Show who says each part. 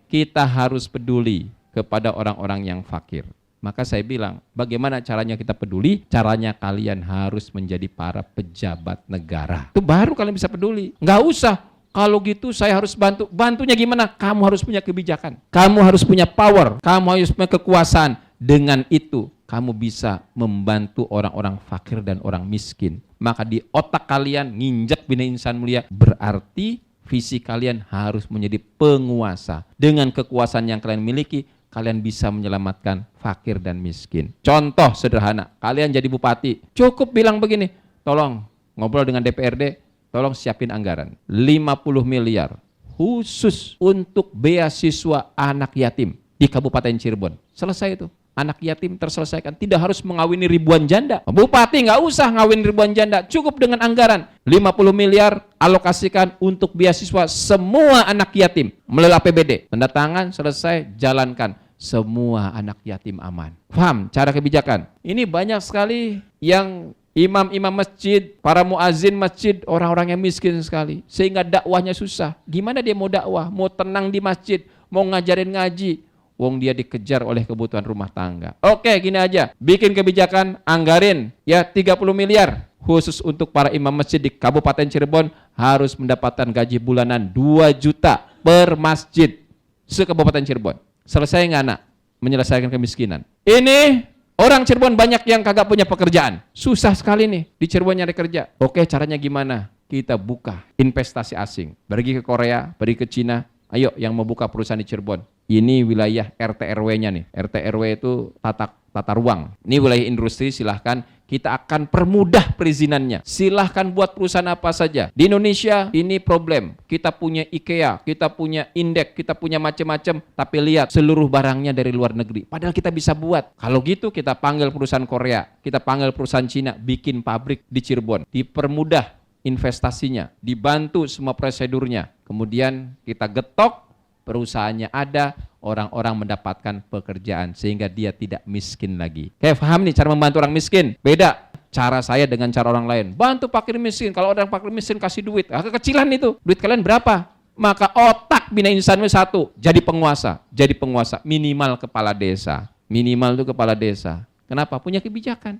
Speaker 1: kita harus peduli kepada orang-orang yang fakir. Maka saya bilang, bagaimana caranya kita peduli? Caranya kalian harus menjadi para pejabat negara. Itu baru kalian bisa peduli. Nggak usah, kalau gitu saya harus bantu. Bantunya gimana? Kamu harus punya kebijakan. Kamu harus punya power. Kamu harus punya kekuasaan. Dengan itu, kamu bisa membantu orang-orang fakir dan orang miskin. Maka di otak kalian nginjak Bina Insan Mulia, berarti visi kalian harus menjadi penguasa. Dengan kekuasaan yang kalian miliki, kalian bisa menyelamatkan fakir dan miskin. Contoh sederhana, kalian jadi bupati, cukup bilang begini, tolong ngobrol dengan DPRD, tolong siapin anggaran 50 miliar khusus untuk beasiswa anak yatim di Kabupaten Cirebon. Selesai itu. Anak yatim terselesaikan, tidak harus mengawini ribuan janda. Bupati nggak usah ngawin ribuan janda, cukup dengan anggaran 50 miliar alokasikan untuk beasiswa semua anak yatim melalui APBD. Tanda tangan, selesai, jalankan. Semua anak yatim aman. Paham cara kebijakan? Ini banyak sekali yang imam-imam masjid, para muazin masjid, orang-orang yang miskin sekali. Sehingga dakwahnya susah. Gimana dia mau dakwah? Mau tenang di masjid, mau ngajarin ngaji. Wong dia dikejar oleh kebutuhan rumah tangga. Oke, gini aja. Bikin kebijakan, anggarin ya 30 miliar. Khusus untuk para imam masjid di Kabupaten Cirebon harus mendapatkan gaji bulanan 2 juta per masjid se-Kabupaten Cirebon. Selesai nggak nak? Menyelesaikan kemiskinan. Ini orang Cirebon banyak yang kagak punya pekerjaan. Susah sekali nih di Cirebon nyari kerja. Oke, caranya gimana? Kita buka investasi asing. Pergi ke Korea, pergi ke Cina. Ayo yang mau buka perusahaan di Cirebon. Ini wilayah RT RW-nya nih. RT RW itu tata ruang. Ini wilayah industri, silahkan kita akan permudah perizinannya. Silahkan buat perusahaan apa saja. Di Indonesia ini problem. Kita punya IKEA, kita punya Indek, kita punya macam-macam. Tapi lihat seluruh barangnya dari luar negeri. Padahal kita bisa buat. Kalau gitu kita panggil perusahaan Korea, kita panggil perusahaan Cina, bikin pabrik di Cirebon. Dipermudah investasinya, dibantu semua prosedurnya. Kemudian kita getok, perusahaannya ada, orang-orang mendapatkan pekerjaan sehingga dia tidak miskin lagi. Kayak paham nih cara membantu orang miskin? Beda cara saya dengan cara orang lain. Bantu fakir miskin, kalau orang fakir miskin kasih duit. Kekecilan itu, duit kalian berapa? Maka otak Bina Insan satu, jadi penguasa. Jadi penguasa, minimal kepala desa. Minimal itu kepala desa. Kenapa? Punya kebijakan.